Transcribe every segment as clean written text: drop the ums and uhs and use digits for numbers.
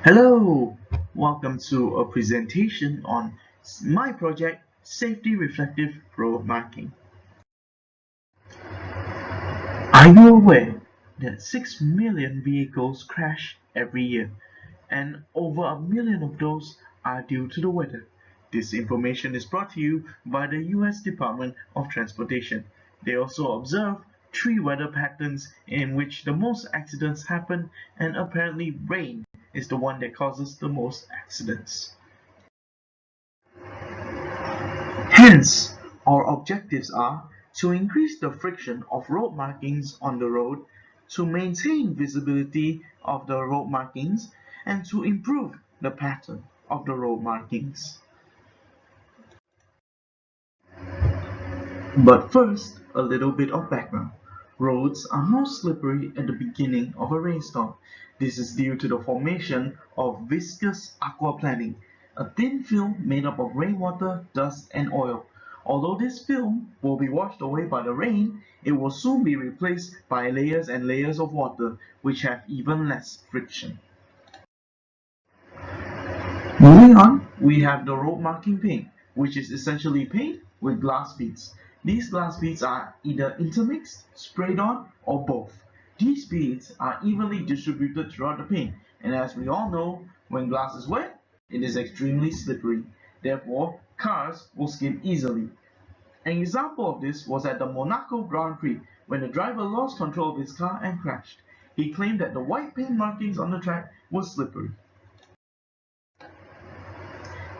Hello! Welcome to a presentation on my project, Safety Reflective Road Marking. Are you aware that 6 million vehicles crash every year and over a million of those are due to the weather? This information is brought to you by the US Department of Transportation. They also observe three weather patterns in which the most accidents happen, and apparently rain is the one that causes the most accidents. Hence, our objectives are to increase the friction of road markings on the road, to maintain visibility of the road markings, and to improve the pattern of the road markings. But first, a little bit of background. Roads are most slippery at the beginning of a rainstorm. This is due to the formation of viscous aquaplaning, a thin film made up of rainwater, dust, and oil. Although this film will be washed away by the rain, it will soon be replaced by layers and layers of water, which have even less friction. Moving on, we have the road marking paint, which is essentially paint with glass beads. These glass beads are either intermixed, sprayed on, or both. These beads are evenly distributed throughout the paint, and as we all know, when glass is wet, it is extremely slippery. Therefore, cars will skid easily. An example of this was at the Monaco Grand Prix, when the driver lost control of his car and crashed. He claimed that the white paint markings on the track were slippery.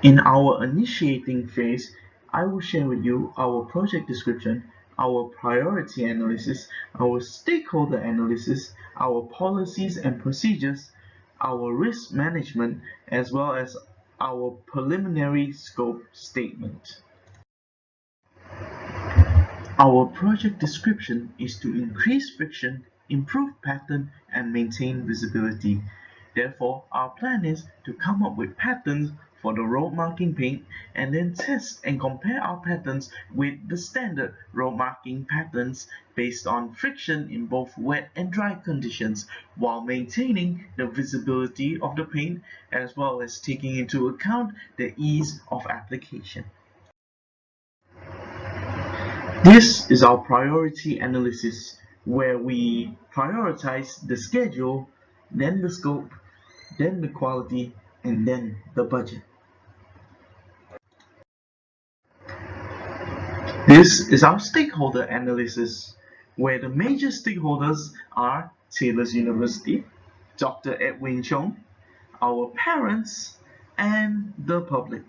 In our initiating phase, I will share with you our project description, our priority analysis, our stakeholder analysis, our policies and procedures, our risk management, as well as our preliminary scope statement. Our project description is to increase friction, improve pattern, and maintain visibility. Therefore, our plan is to come up with patterns for the road marking paint and then test and compare our patterns with the standard road marking patterns based on friction in both wet and dry conditions, while maintaining the visibility of the paint as well as taking into account the ease of application. This is our priority analysis, where we prioritize the schedule, then the scope, then the quality, and then the budget. This is our stakeholder analysis, where the major stakeholders are Taylor's University, Dr. Edwin Chung, our parents, and the public.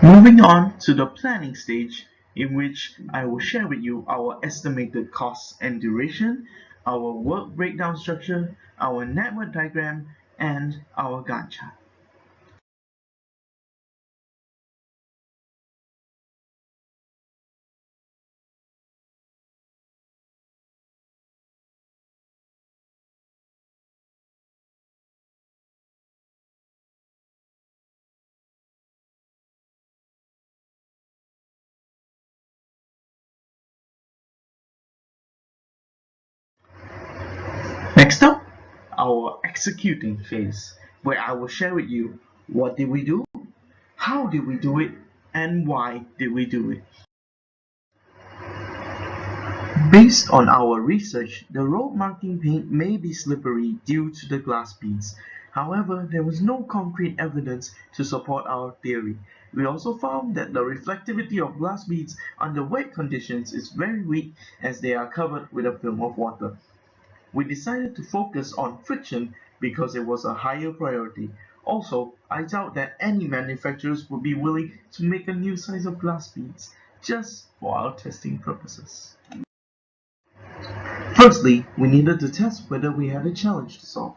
Moving on to the planning stage, in which I will share with you our estimated costs and duration, our work breakdown structure, our network diagram, and our Gantt chart. Next up, our executing phase, where I will share with you what did we do, how did we do it, and why did we do it. Based on our research, the road marking paint may be slippery due to the glass beads. However, there was no concrete evidence to support our theory. We also found that the reflectivity of glass beads under wet conditions is very weak, as they are covered with a film of water. We decided to focus on friction because it was a higher priority. Also, I doubt that any manufacturers would be willing to make a new size of glass beads. just for our testing purposes. Firstly, we needed to test whether we had a challenge to solve.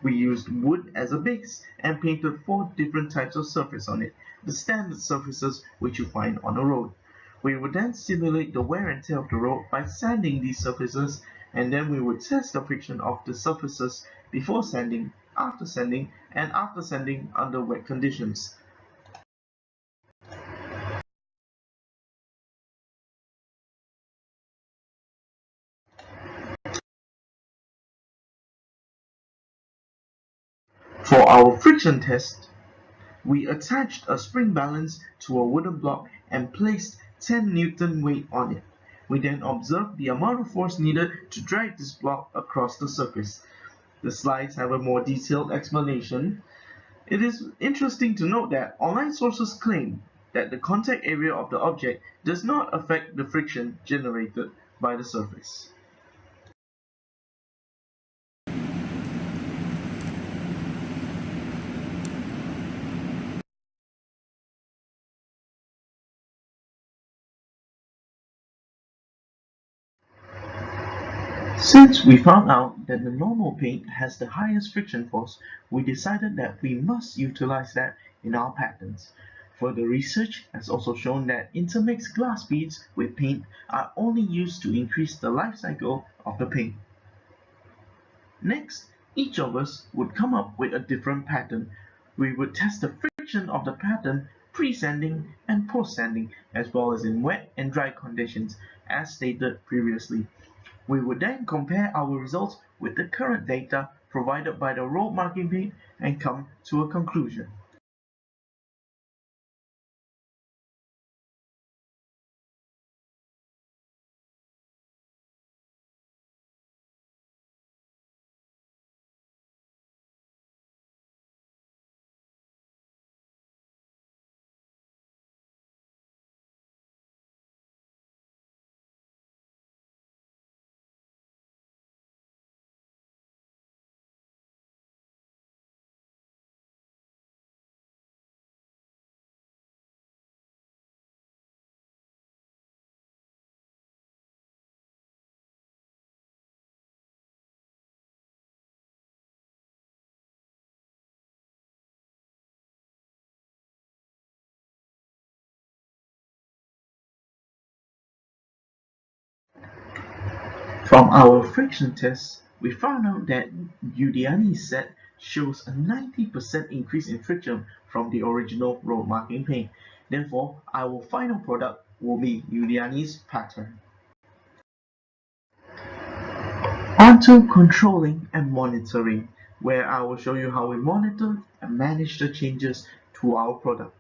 We used wood as a base and painted 4 different types of surface on it, the standard surfaces which you find on a road. We would then simulate the wear and tear of the road by sanding these surfaces, and then we would test the friction of the surfaces before sanding, and after sanding under wet conditions. For our friction test, we attached a spring balance to a wooden block and placed 10 Newton weight on it. We then observed the amount of force needed to drag this block across the surface. The slides have a more detailed explanation. It is interesting to note that online sources claim that the contact area of the object does not affect the friction generated by the surface. Since we found out that the normal paint has the highest friction force, we decided that we must utilize that in our patterns. Further research has also shown that intermixed glass beads with paint are only used to increase the life cycle of the paint. Next, each of us would come up with a different pattern. We would test the friction of the pattern pre-sanding and post-sanding, as well as in wet and dry conditions, as stated previously. We would then compare our results with the current data provided by the road marking paint and come to a conclusion. From our friction test, we found out that Udiani's set shows a 90% increase in friction from the original road marking paint. Therefore, our final product will be Udiani's pattern. Onto controlling and monitoring, where I will show you how we monitor and manage the changes to our product.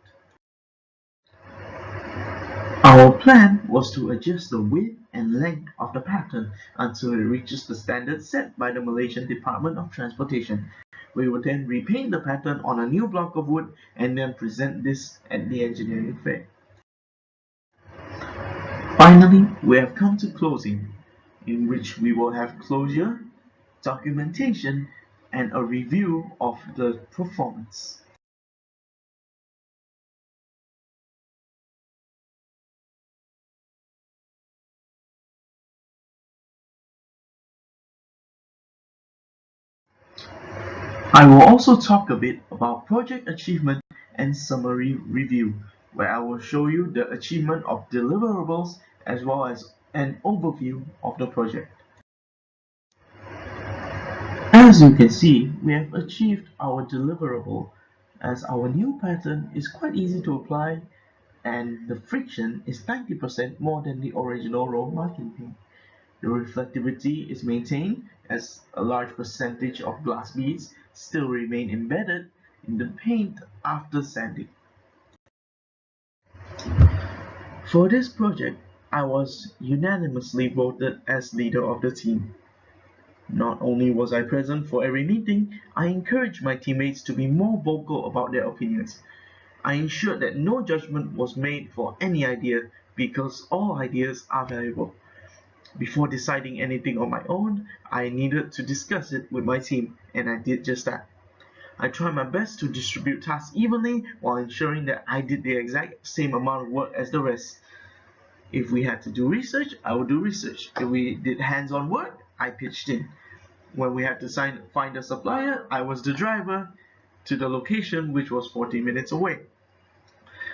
Our plan was to adjust the width and length of the pattern until it reaches the standard set by the Malaysian Department of Transportation. We would then repaint the pattern on a new block of wood and then present this at the engineering fair. Finally, we have come to closing, in which we will have closure, documentation, and a review of the performance. I will also talk a bit about project achievement and summary review, where I will show you the achievement of deliverables as well as an overview of the project. As you can see, we have achieved our deliverable, as our new pattern is quite easy to apply and the friction is 90% more than the original road marking paint. The reflectivity is maintained as a large percentage of glass beads still remain embedded in the paint after sanding. For this project, I was unanimously voted as leader of the team. Not only was I present for every meeting, I encouraged my teammates to be more vocal about their opinions. I ensured that no judgment was made for any idea because all ideas are valuable. Before deciding anything on my own, I needed to discuss it with my team, and I did just that. I tried my best to distribute tasks evenly while ensuring that I did the exact same amount of work as the rest. If we had to do research, I would do research. If we did hands-on work, I pitched in. When we had to find a supplier, I was the driver to the location, which was 40 minutes away.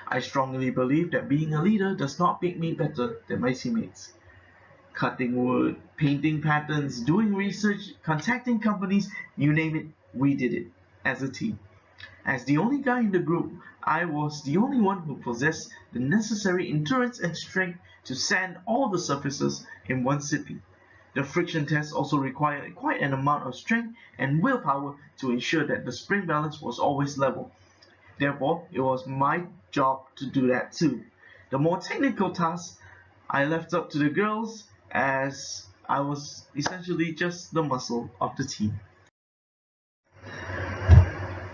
I strongly believe that being a leader does not make me better than my teammates. Cutting wood, painting patterns, doing research, contacting companies, you name it, we did it as a team. As the only guy in the group, I was the only one who possessed the necessary endurance and strength to sand all the surfaces in one sitting. The friction test also required quite an amount of strength and willpower to ensure that the spring balance was always level. Therefore, it was my job to do that too. The more technical tasks I left up to the girls, as I was essentially just the muscle of the team.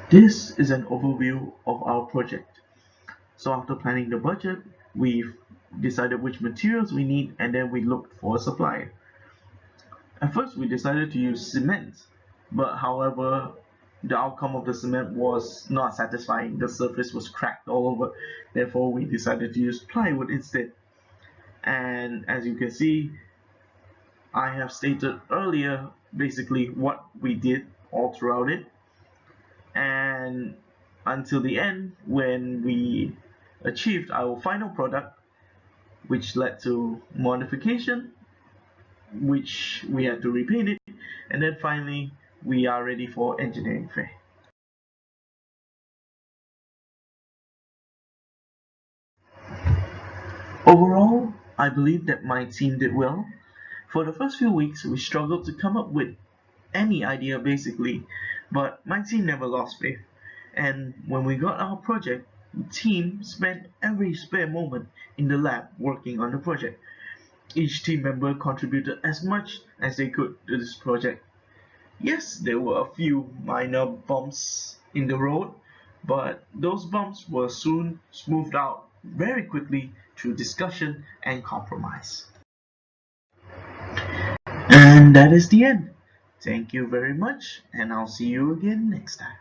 This is an overview of our project. So after planning the budget, we've decided which materials we need, and then we looked for a supplier. At first we decided to use cement, but however the outcome of the cement was not satisfying. The surface was cracked all over. Therefore we decided to use plywood instead. And as you can see, I have stated earlier basically what we did all throughout it, and until the end when we achieved our final product, which led to modification, which we had to repaint it, and then finally we are ready for engineering fair. Overall, I believe that my team did well. For the first few weeks we struggled to come up with any idea basically, but my team never lost faith. And when we got our project, the team spent every spare moment in the lab working on the project. Each team member contributed as much as they could to this project. Yes, there were a few minor bumps in the road, but those bumps were soon smoothed out very quickly through discussion and compromise. And that is the end. Thank you very much, and I'll see you again next time.